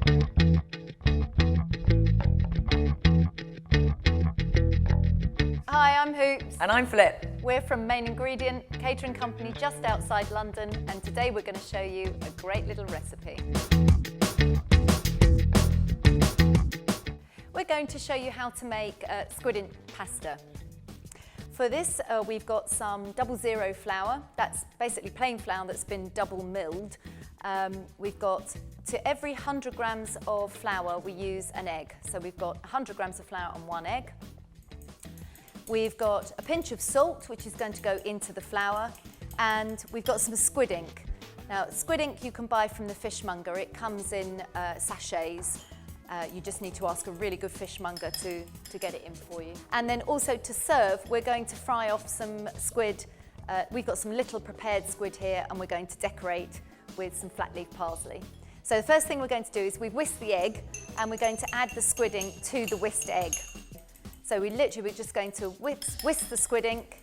Hi, I'm Hoops. And I'm Flip. We're from Main Ingredient, catering company just outside London, and today we're going to show you a great little recipe. We're going to show you how to make squid ink pasta. For this, we've got some 00 flour. That's basically plain flour that's been double milled. We've got, to every 100 grams of flour, we use an egg. So we've got 100 grams of flour and 1 egg. We've got a pinch of salt, which is going to go into the flour, and we've got some squid ink. Now, squid ink you can buy from the fishmonger. It comes in sachets. You just need to ask a really good fishmonger to get it in for you. And then also to serve, we're going to fry off some squid. We've got some little prepared squid here, and we're going to decorate with some flat leaf parsley. So the first thing we're going to do is we've whisked the egg, and we're going to add the squid ink to the whisked egg. So we're just going to whisk the squid ink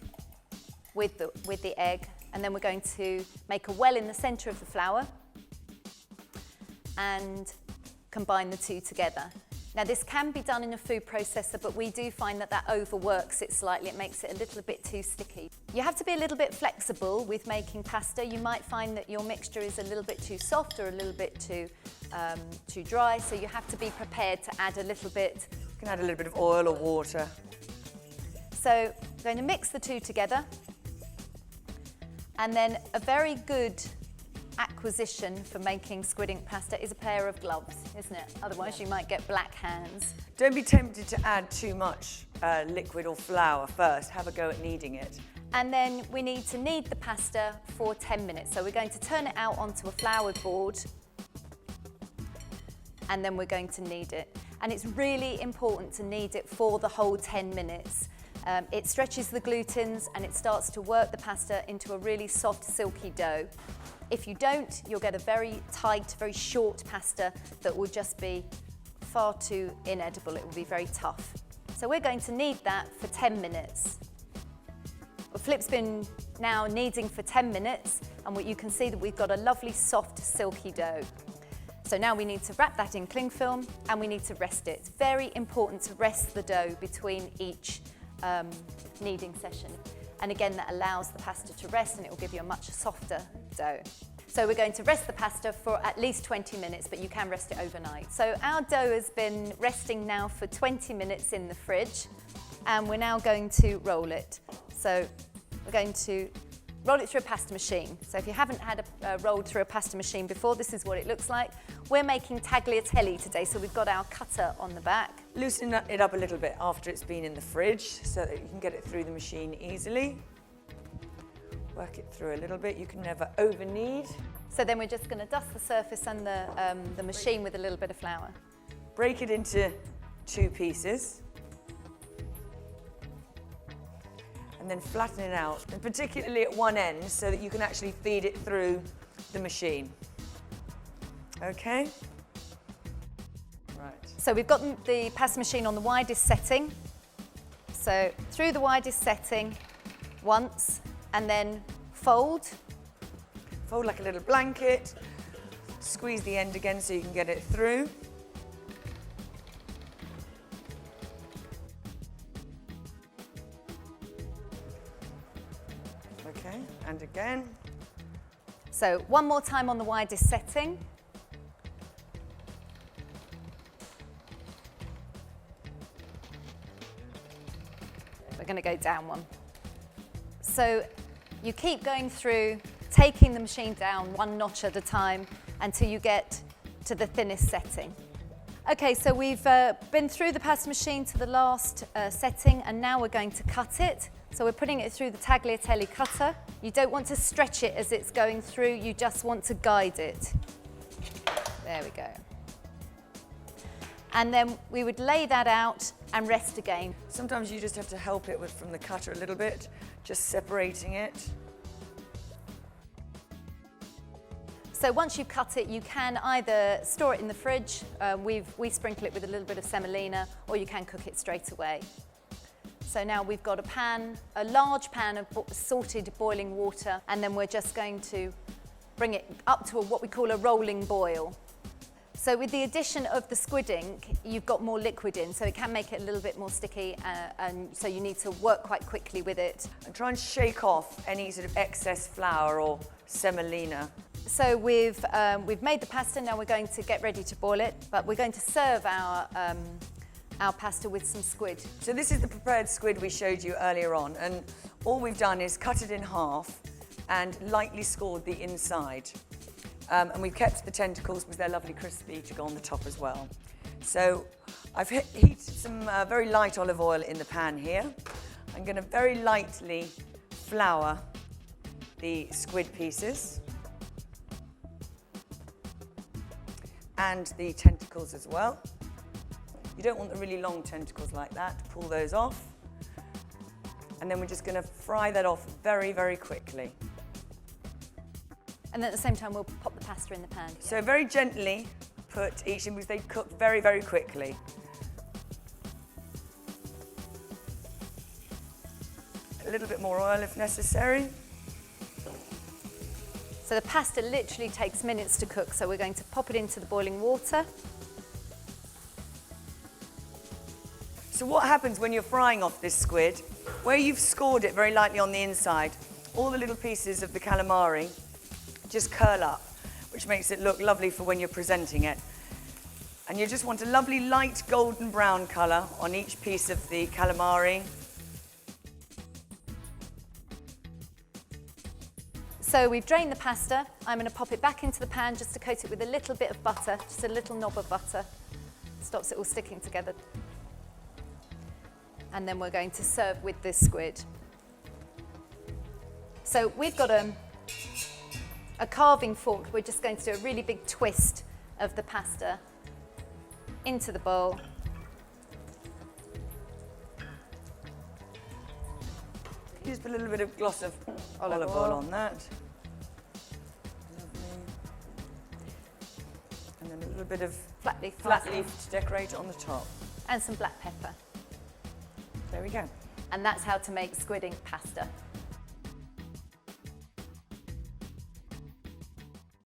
with the egg, and then we're going to make a well in the centre of the flour and combine the two together. Now this can be done in a food processor, but we do find that overworks it slightly. It makes it a little bit too sticky. You have to be a little bit flexible with making pasta. You might find that your mixture is a little bit too soft or a little bit too dry, so you have to be prepared to add a little bit. You can add a little bit of oil or water. So I'm going to mix the two together, and then a very good acquisition for making squid ink pasta is a pair of gloves, isn't it? Otherwise you might get black hands. Don't be tempted to add too much liquid or flour first. Have a go at kneading it. And then we need to knead the pasta for 10 minutes. So we're going to turn it out onto a floured board, and then we're going to knead it. And it's really important to knead it for the whole 10 minutes. It stretches the glutens and it starts to work the pasta into a really soft, silky dough. If you don't, you'll get a very tight, very short pasta that will just be far too inedible. It will be very tough. So we're going to knead that for 10 minutes. Well, Flip's been now kneading for 10 minutes, and you can see that we've got a lovely, soft, silky dough. So now we need to wrap that in cling film, and we need to rest it. It's very important to rest the dough between each kneading session. And again, that allows the pasta to rest, and it will give you a much softer dough. So we're going to rest the pasta for at least 20 minutes, but you can rest it overnight. So our dough has been resting now for 20 minutes in the fridge, and we're now going to roll it. So we're going to roll it through a pasta machine. So if you haven't had rolled through a pasta machine before, this is what it looks like. We're making tagliatelle today, so we've got our cutter on the back. Loosen it up a little bit after it's been in the fridge so that you can get it through the machine easily. Work it through a little bit. You can never over knead. So then we're just going to dust the surface and the machine with a little bit of flour. Break it into 2 pieces. And then flatten it out, and particularly at one end so that you can actually feed it through the machine. Okay? Right. So we've got the pasta machine on the widest setting. So through the widest setting once, and then fold. Fold like a little blanket. Squeeze the end again so you can get it through. Okay, and again. So one more time on the widest setting. We're going to go down one. So you keep going through, taking the machine down 1 notch at a time until you get to the thinnest setting. Okay, so we've been through the pasta machine to the last setting, and now we're going to cut it. So we're putting it through the tagliatelle cutter. You don't want to stretch it as it's going through, you just want to guide it. There we go. And then we would lay that out and rest again. Sometimes you just have to help it from the cutter a little bit, just separating it. So once you've cut it, you can either store it in the fridge, we sprinkle it with a little bit of semolina, or you can cook it straight away. So now we've got a pan, a large pan of salted boiling water, and then we're just going to bring it up to what we call a rolling boil. So with the addition of the squid ink, you've got more liquid in, so it can make it a little bit more sticky, and so you need to work quite quickly with it. And try and shake off any sort of excess flour or semolina. So we've made the pasta, now we're going to get ready to boil it, but we're going to serve our pasta with some squid. So this is the prepared squid we showed you earlier on, and all we've done is cut it in half and lightly scored the inside. And we've kept the tentacles because they're lovely crispy to go on the top as well. So I've heated some very light olive oil in the pan here. I'm going to very lightly flour the squid pieces and the tentacles as well. You don't want the really long tentacles like that. Pull those off. And then we're just going to fry that off very, very quickly. And then at the same time, we'll pop the pasta in the pan. So very gently put each in because they cook very, very quickly. A little bit more oil if necessary. So the pasta literally takes minutes to cook, so we're going to pop it into the boiling water. So what happens when you're frying off this squid, where you've scored it very lightly on the inside, all the little pieces of the calamari just curl up, which makes it look lovely for when you're presenting it. And you just want a lovely light golden brown colour on each piece of the calamari. So we've drained the pasta. I'm going to pop it back into the pan just to coat it with a little bit of butter, just a little knob of butter. Stops it all sticking together. And then we're going to serve with this squid. So we've got a carving fork. We're just going to do a really big twist of the pasta into the bowl. Just put a little bit of gloss of olive oil on that. Lovely. And then a little bit of Flat leaf flat parsley. leaf to decorate on the top. And some black pepper. There we go. And that's how to make squid ink pasta.